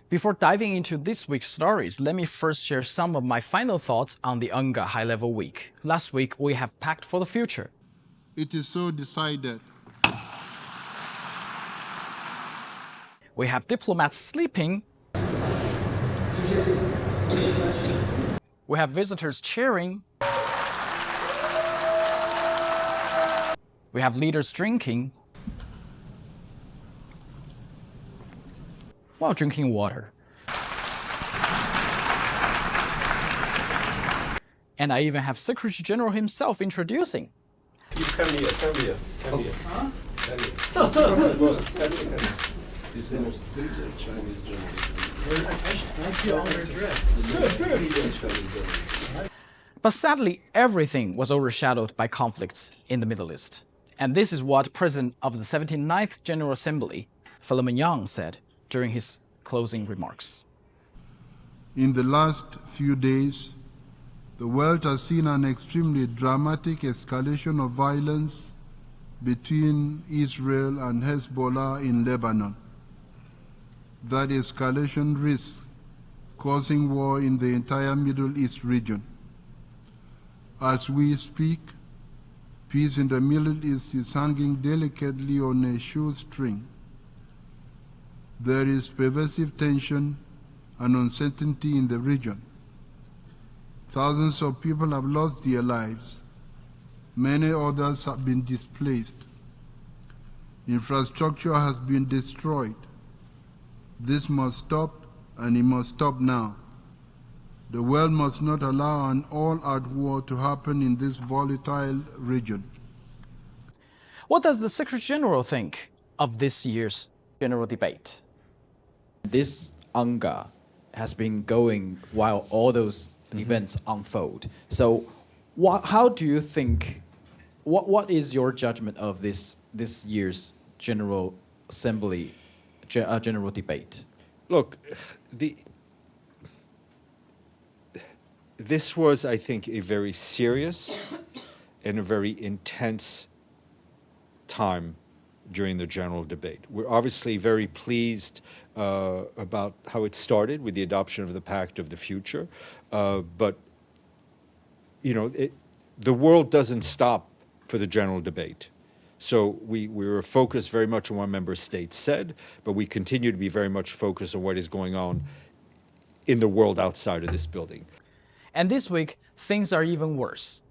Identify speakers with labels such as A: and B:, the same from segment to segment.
A: Before diving into this week's stories, let me first share some of my final thoughts on the UNGA high-level week. Last week, we have packed for the future.
B: It is so decided.
A: We have diplomats sleeping. We have visitors cheering. We have leaders drinking while drinking water. And I even have Secretary General himself introducing.
C: Come here. Huh? Come here. This is the most brilliant Chinese journalist.
D: I feel underdressed.
A: But sadly, everything was overshadowed by conflicts in the Middle East. And this is what President of the 79th General Assembly, Philemon Yang, said during his closing remarks.
B: In the last few days, the world has seen an extremely dramatic escalation of violence between Israel and Hezbollah in Lebanon. That escalation risks causing war in the entire Middle East region. As we speak, peace in the Middle East is hanging delicately on a shoestring. There is pervasive tension and uncertainty in the region. Thousands of people have lost their lives. Many others have been displaced. Infrastructure has been destroyed. This must stop, and it must stop now. The world must not allow an all-out war to happen in this volatile region.
A: What does the Secretary General think of this year's general debate? This UNGA has been going while all those events unfold. So how do you think, what is your judgment of this year's General Assembly general debate?
E: Look, this was, I think, a very serious and a very intense time during the general debate. We're obviously very pleased about how it started with the adoption of the Pact of the Future, but you know, the world doesn't stop for the general debate. So we were focused very much on what member states said, but we continue to be very much focused on what is going on in the world outside of this building.
A: And this week, things are even worse.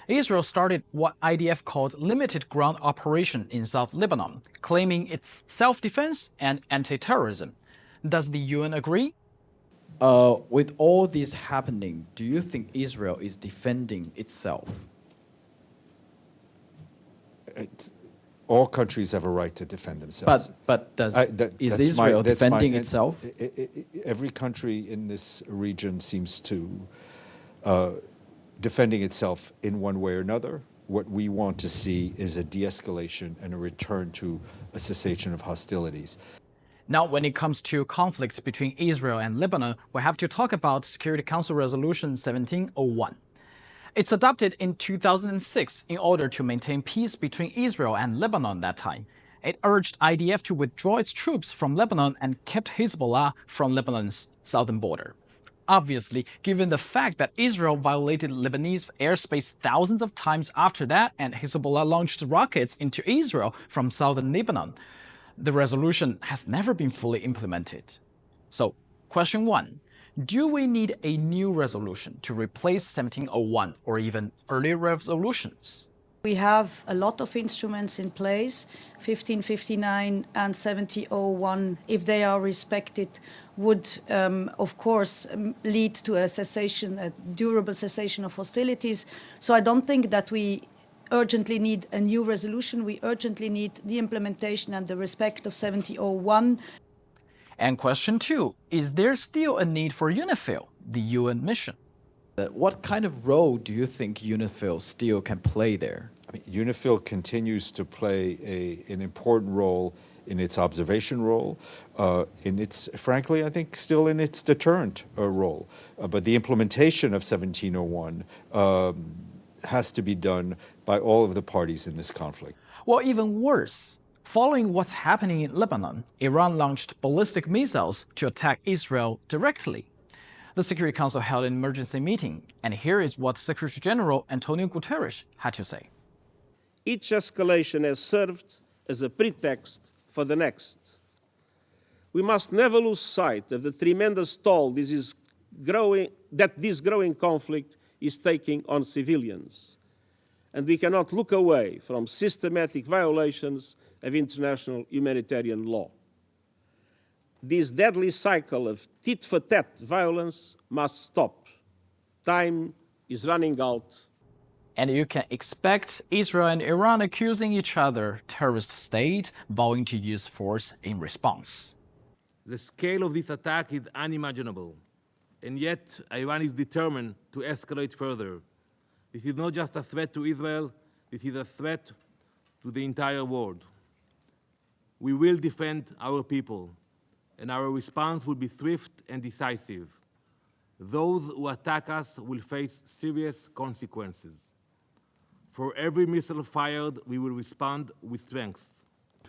A: Israel started what IDF called limited ground operation in South Lebanon, claiming it's self-defense and anti-terrorism. Does the UN agree? With all this happening, do you think Israel is defending itself?
E: All countries have a right to defend themselves.
A: But is Israel defending itself?
E: Every country in this region seems to defending itself in one way or another. What we want to see is a de-escalation and a return to a cessation of hostilities.
A: Now, when it comes to conflict between Israel and Lebanon, we have to talk about Security Council Resolution 1701. It's adopted in 2006 in order to maintain peace between Israel and Lebanon that time. It urged IDF to withdraw its troops from Lebanon and kept Hezbollah from Lebanon's southern border. Obviously, given the fact that Israel violated Lebanese airspace thousands of times after that and Hezbollah launched rockets into Israel from southern Lebanon, the resolution has never been fully implemented. So, question 1. Do we need a new resolution to replace 1701 or even earlier resolutions?
F: We have a lot of instruments in place, 1559 and 1701, if they are respected, would of course lead to a cessation, a durable cessation of hostilities. So I don't think that we urgently need a new resolution. We urgently need the implementation and the respect of 1701.
A: And question 2, is there still a need for UNIFIL, the UN mission? What kind of role do you think UNIFIL still can play there?
E: I mean, UNIFIL continues to play an important role in its observation role, in its, frankly, I think still in its deterrent role. But the implementation of 1701 has to be done by all of the parties in this conflict.
A: Well, even worse, Following what's happening in Lebanon, Iran launched ballistic missiles to attack Israel directly. The Security Council held an emergency meeting, and here is what Secretary General Antonio Guterres had to say.
D: Each escalation has served as a pretext for the next. We must never lose sight of the tremendous toll this growing conflict is taking on civilians. And we cannot look away from systematic violations of international humanitarian law. This deadly cycle of tit-for-tat violence must stop. Time is running out.
A: And you can expect Israel and Iran accusing each other, terrorist state, vowing to use force in response.
G: The scale of this attack is unimaginable, and yet Iran is determined to escalate further. This is not just a threat to Israel, this is a threat to the entire world. We will defend our people, and our response will be swift and decisive. Those who attack us will face serious consequences. For every missile fired, we will respond with strength.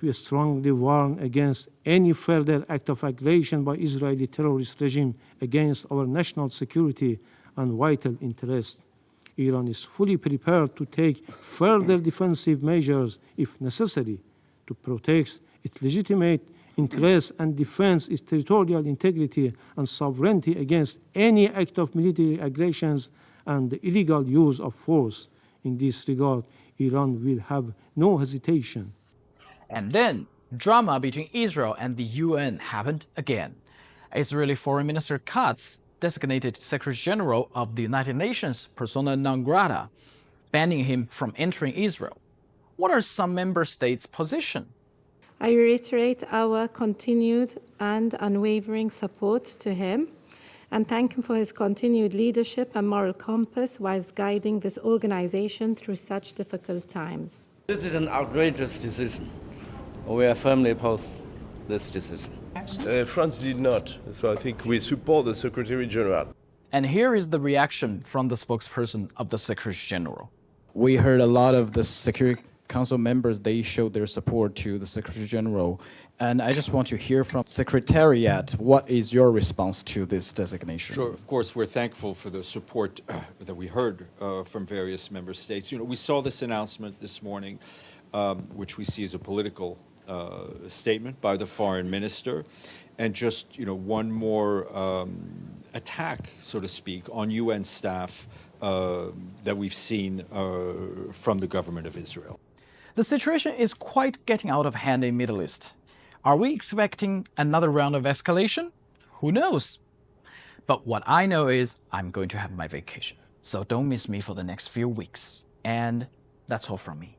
H: We strongly warn against any further act of aggression by Israeli terrorist regime against our national security and vital interests. Iran is fully prepared to take further defensive measures if necessary to protect its legitimate interests and defend its territorial integrity and sovereignty against any act of military aggressions and the illegal use of force. In this regard, Iran will have no hesitation.
A: And then, drama between Israel and the UN happened again. Israeli Foreign Minister Katz designated Secretary General of the United Nations persona non grata, banning him from entering Israel. What are some member states' position?
I: I reiterate our continued and unwavering support to him and thank him for his continued leadership and moral compass whilst guiding this organization through such difficult times.
J: This is an outrageous decision. We are firmly opposed to this decision.
C: France did not, so I think we support the Secretary General.
A: And here is the reaction from the spokesperson of the Secretary General. We heard a lot of the Security Council members, they showed their support to the Secretary General. And I just want to hear from Secretariat, what is your response to this designation?
E: Sure, of course, we're thankful for the support that we heard from various member states. You know, we saw this announcement this morning, which we see as a political statement by the foreign minister, and just, you know, one more attack, so to speak, on UN staff that we've seen from the government of Israel.
A: The situation is quite getting out of hand in Middle East. Are we expecting another round of escalation? Who knows? But what I know is I'm going to have my vacation. So don't miss me for the next few weeks. And that's all from me.